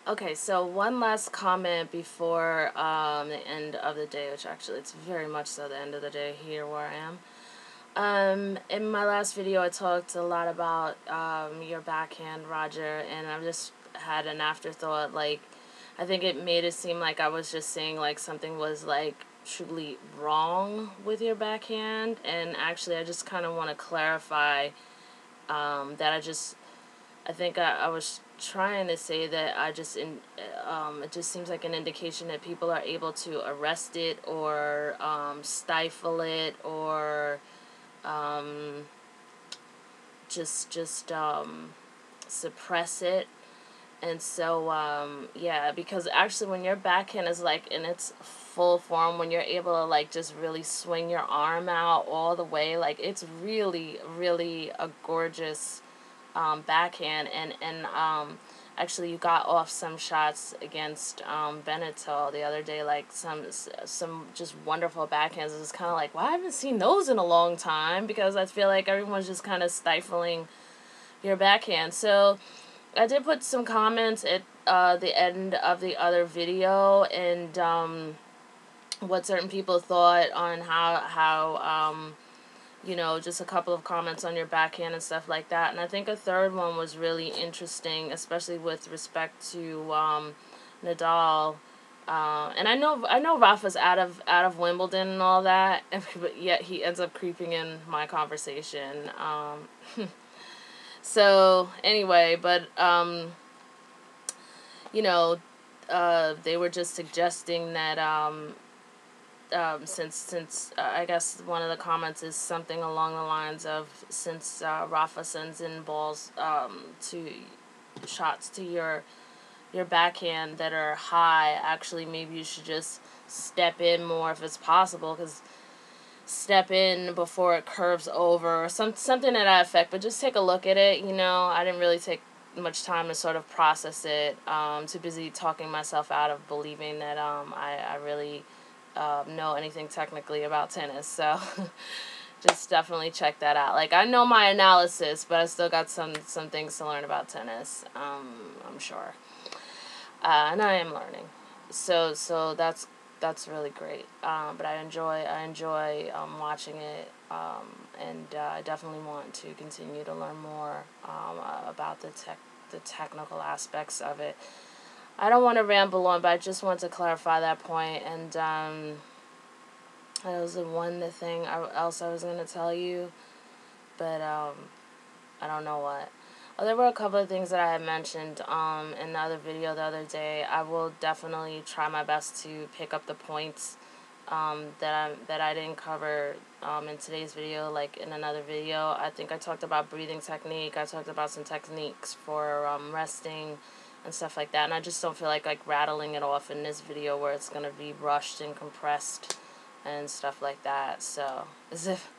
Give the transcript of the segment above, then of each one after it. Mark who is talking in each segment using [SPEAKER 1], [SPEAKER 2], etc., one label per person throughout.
[SPEAKER 1] Okay, so one last comment before the end of the day, which actually it's very much so the end of the day here where I am. In my last video, I talked a lot about your backhand, Roger, and I've just had an afterthought. Like, I think it made it seem like I was just saying like something was like truly wrong with your backhand, and actually, I just kind of want to clarify that I think I was trying to say that it just seems like an indication that people are able to arrest it or stifle it or just suppress it. And so yeah, because actually when your backhand is like in its full form, when you're able to like just really swing your arm out all the way, like it's really really a gorgeous backhand. And actually you got off some shots against Beneteau the other day, like some just wonderful backhands. It's kind of like, well, I haven't seen those in a long time, because I feel like everyone's just kind of stifling your backhand. So I did put some comments at the end of the other video, and what certain people thought on how just a couple of comments on your backhand and stuff like that. And I think a third one was really interesting, especially with respect to Nadal. And I know Rafa's out of Wimbledon and all that, but yet he ends up creeping in my conversation. So anyway, but they were just suggesting that since I guess one of the comments is something along the lines of, since Rafa sends in balls to shots to your backhand that are high, actually maybe you should just step in more if it's possible, because step in before it curves over, or something to that effect. But just take a look at it. I didn't really take much time to sort of process it. Too busy talking myself out of believing that I really know anything technically about tennis. So just definitely check that out. Like, I know my analysis, but I still got some things to learn about tennis. I'm sure, and I am learning. So that's really great. But I enjoy watching it, and I definitely want to continue to learn more about the technical aspects of it. I don't want to ramble on, but I just want to clarify that point. And that was the one thing else I was going to tell you, but I don't know what. There were a couple of things that I had mentioned in the other video the other day. I will definitely try my best to pick up the points that I didn't cover in today's video, like in another video. I think I talked about breathing technique. I talked about some techniques for resting and stuff like that. And I just don't feel like rattling it off in this video, where it's going to be rushed and compressed and stuff like that. So, as if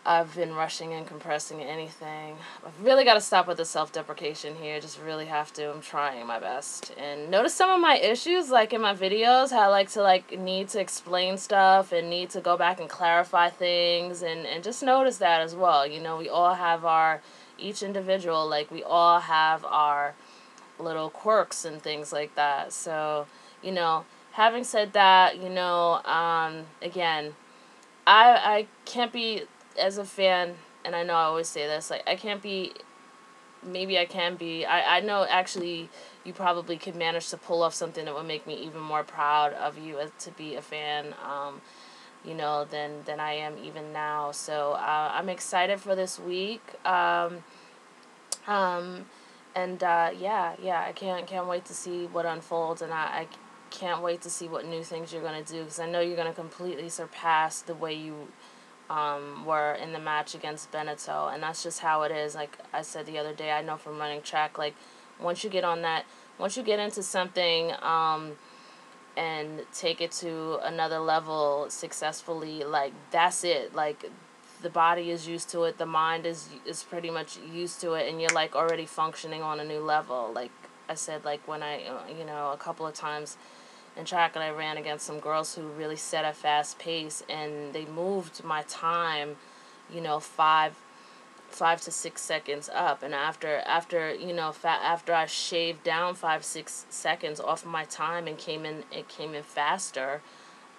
[SPEAKER 1] I've been rushing and compressing anything. I've really got to stop with the self-deprecation here. Just really have to. I'm trying my best. And notice some of my issues, like in my videos, how I like to need to explain stuff and need to go back and clarify things, and just notice that as well. We all have each individual, we all have our little quirks and things like that. So, having said that, again, I can't be, as a fan, and I know I always say this, I can't be, maybe I can be, I know actually you probably could manage to pull off something that would make me even more proud of you as to be a fan, than I am even now. So I'm excited for this week, and I can't wait to see what unfolds, and I can't wait to see what new things you're going to do, because I know you're going to completely surpass the way you were in the match against Beneteau, and that's just how it is. Like I said the other day, I know from running track, once you get into something and take it to another level successfully, that's it. The body is used to it, the mind is pretty much used to it, and you're already functioning on a new level. Like I said, when I a couple of times in track, and I ran against some girls who really set a fast pace, and they moved my time, 5 5 to 6 seconds up, and after you know, after I shaved down 5 6 seconds off of my time and came in faster,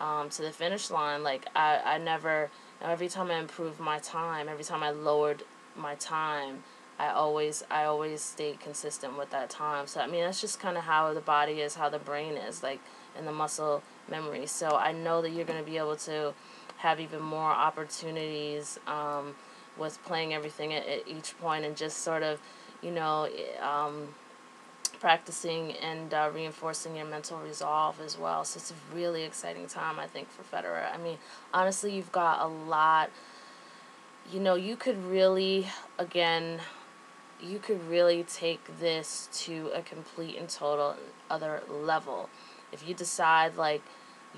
[SPEAKER 1] to the finish line. Like I never, every time I improved my time, every time I lowered my time, I always stayed consistent with that time. So I mean, that's just kind of how the body is, how the brain is, like, and the muscle memory. So I know that you're going to be able to have even more opportunities with playing everything at each point, and just sort of, you know, practicing and reinforcing your mental resolve as well. So it's a really exciting time, I think, for Federer. I mean, honestly, you've got a lot. You know, you could really, again, you could really take this to a complete and total other level. If you decide, like,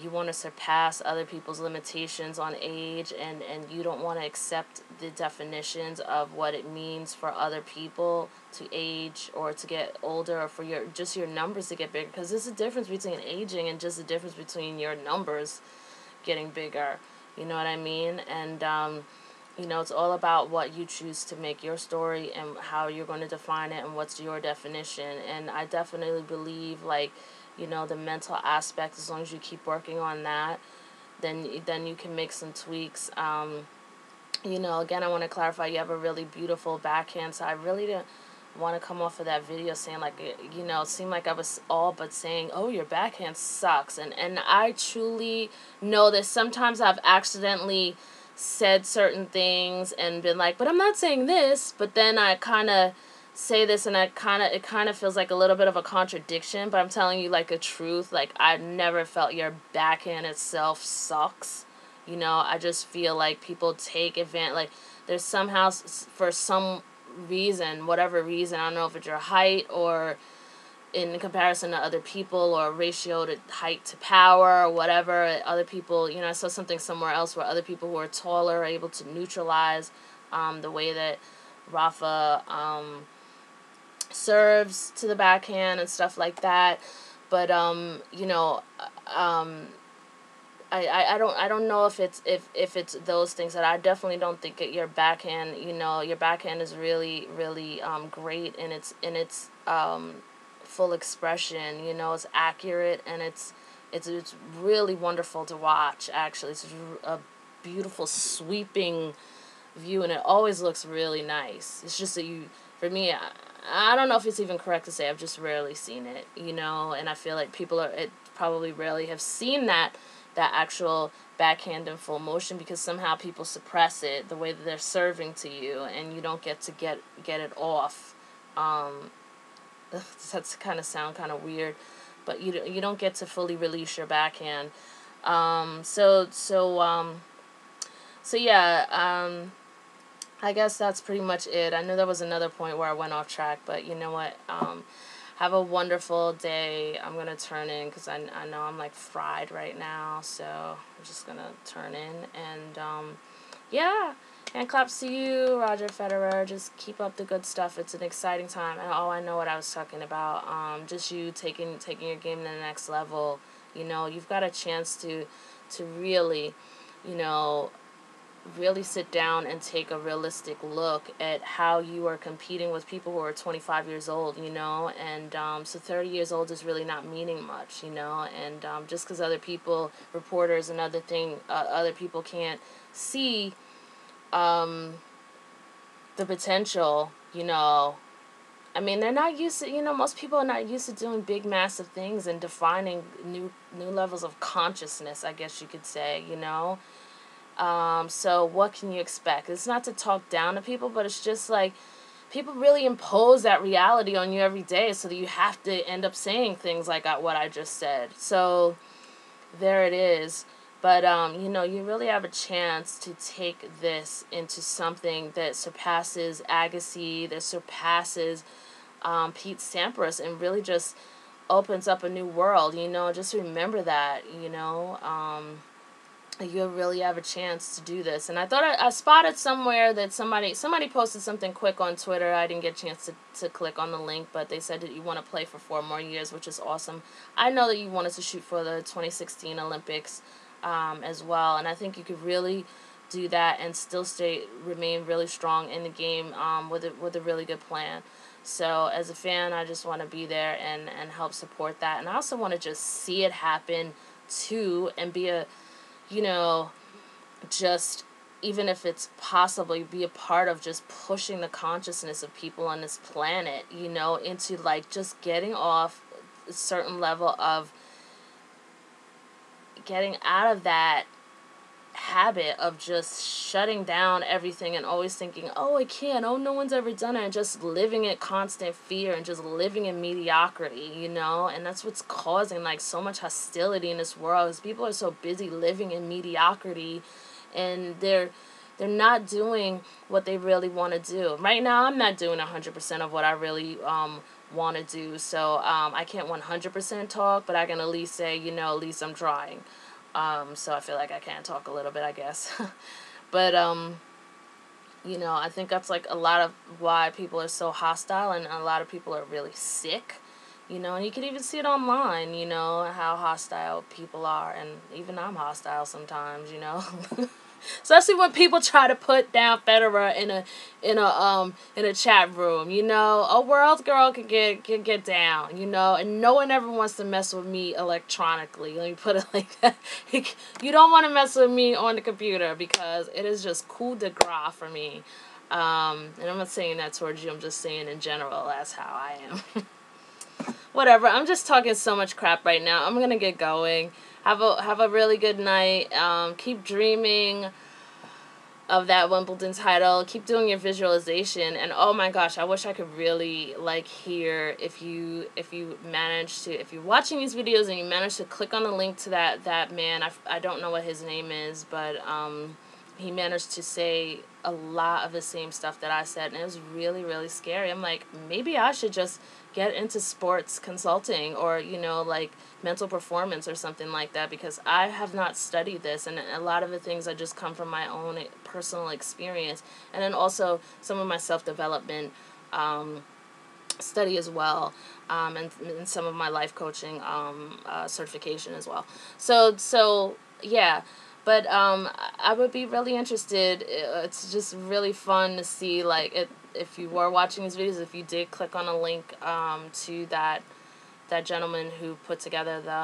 [SPEAKER 1] you want to surpass other people's limitations on age, and you don't want to accept the definitions of what it means for other people to age or to get older, or for your numbers to get bigger, because there's a difference between aging and just a difference between your numbers getting bigger. You know what I mean? And you know, it's all about what you choose to make your story and how you're going to define it and what's your definition. And I definitely believe, like, you know, the mental aspect, as long as you keep working on that, then you can make some tweaks. You know, again, I want to clarify, you have a really beautiful backhand, so I really didn't want to come off of that video saying, like, you know, it seemed like I was all but saying, oh, your backhand sucks. And I truly know that sometimes I've accidentally said certain things and been like, but I'm not saying this, but then I kind of say this, and it kind of feels like a little bit of a contradiction, but I'm telling you, like, a truth. Like, I've never felt your backhand itself sucks. You know, I just feel like people take advantage, like, there's somehow, for some reason, whatever reason, I don't know if it's your height or in comparison to other people, or ratio to height to power, or whatever, other people, you know, I saw something somewhere else where other people who are taller are able to neutralize the way that Rafa serves to the backhand and stuff like that. But you know, I don't know if it's those things. That I definitely don't think that your backhand, you know, your backhand is really great in its full expression. You know, it's accurate, and it's really wonderful to watch. Actually, it's a beautiful sweeping view, and it always looks really nice. It's just that for me, I don't know if it's even correct to say, I've just rarely seen it, you know, and I feel like probably rarely have seen that actual backhand in full motion, because somehow people suppress it the way that they're serving to you, and you don't get to get it off. That's kind of sound kind of weird, but you don't get to fully release your backhand. So yeah. I guess that's pretty much it. I knew there was another point where I went off track, but you know what? Have a wonderful day. I'm going to turn in, because I know I'm, like, fried right now, so I'm just going to turn in. And, yeah, hand claps to you, Roger Federer. Just keep up the good stuff. It's an exciting time. And, I know what I was talking about. Just you taking your game to the next level. You know, you've got a chance to really, you know, really sit down and take a realistic look at how you are competing with people who are 25 years old, you know, and so 30 years old is really not meaning much, you know, and just because other people, reporters and other people can't see the potential, you know, I mean, they're not used to, you know, most people are not used to doing big, massive things and defining new levels of consciousness, I guess you could say, you know. So what can you expect? It's not to talk down to people, but it's just like people really impose that reality on you every day, so that you have to end up saying things like what I just said. So there it is. But, you know, you really have a chance to take this into something that surpasses Agassi, that surpasses Pete Sampras, and really just opens up a new world, you know. Just remember that, you know. You really have a chance to do this. And I thought I spotted somewhere that somebody posted something quick on Twitter. I didn't get a chance to click on the link, but they said that you want to play for 4 more years, which is awesome. I know that you wanted to shoot for the 2016 Olympics as well, and I think you could really do that and still remain really strong in the game with a really good plan. So as a fan, I just want to be there and help support that. And I also want to just see it happen too, and be a, you know, just, even if it's possibly be a part of just pushing the consciousness of people on this planet, you know, into like just getting off a certain level of getting out of that habit of just shutting down everything and always thinking, oh, I can't, oh, no one's ever done it, and just living in constant fear and just living in mediocrity, you know. And that's what's causing like so much hostility in this world, is people are so busy living in mediocrity, and they're not doing what they really want to do. Right now, I'm not doing 100% of what I really want to do, so I can't 100% talk, but I can at least say, you know, at least I'm trying. So I feel like I can talk a little bit, I guess. But, you know, I think that's like a lot of why people are so hostile, and a lot of people are really sick, you know, and you can even see it online, you know, how hostile people are, and even I'm hostile sometimes, you know. Especially when people try to put down Federer in a chat room, you know. A world girl can get down, you know, and no one ever wants to mess with me electronically. Let me put it like that. You don't want to mess with me on the computer, because it is just coup de grace for me. And I'm not saying that towards you. I'm just saying in general, that's how I am. Whatever. I'm just talking so much crap right now. I'm gonna get going. Have a really good night. Keep dreaming of that Wimbledon title. Keep doing your visualization. And oh my gosh, I wish I could really like hear if you manage to, if you're watching these videos and you manage to click on the link to that man. I don't know what his name is, but he managed to say a lot of the same stuff that I said, and it was really, really scary. I'm like, maybe I should just get into sports consulting, or, you know, like mental performance or something like that, because I have not studied this, and a lot of the things I just come from my own personal experience, and then also some of my self-development study as well, and some of my life coaching certification as well. So yeah. But I would be really interested. It's just really fun to see, like, if you were watching these videos, if you did click on a link to that gentleman who put together the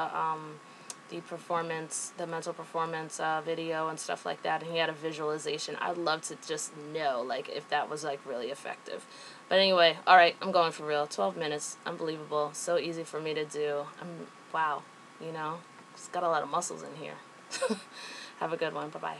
[SPEAKER 1] mental performance video and stuff like that, and he had a visualization. I'd love to just know, like, if that was like really effective. But anyway, all right, I'm going for real. 12 minutes, unbelievable, so easy for me to do. Wow, you know, just got a lot of muscles in here. Have a good one. Bye-bye.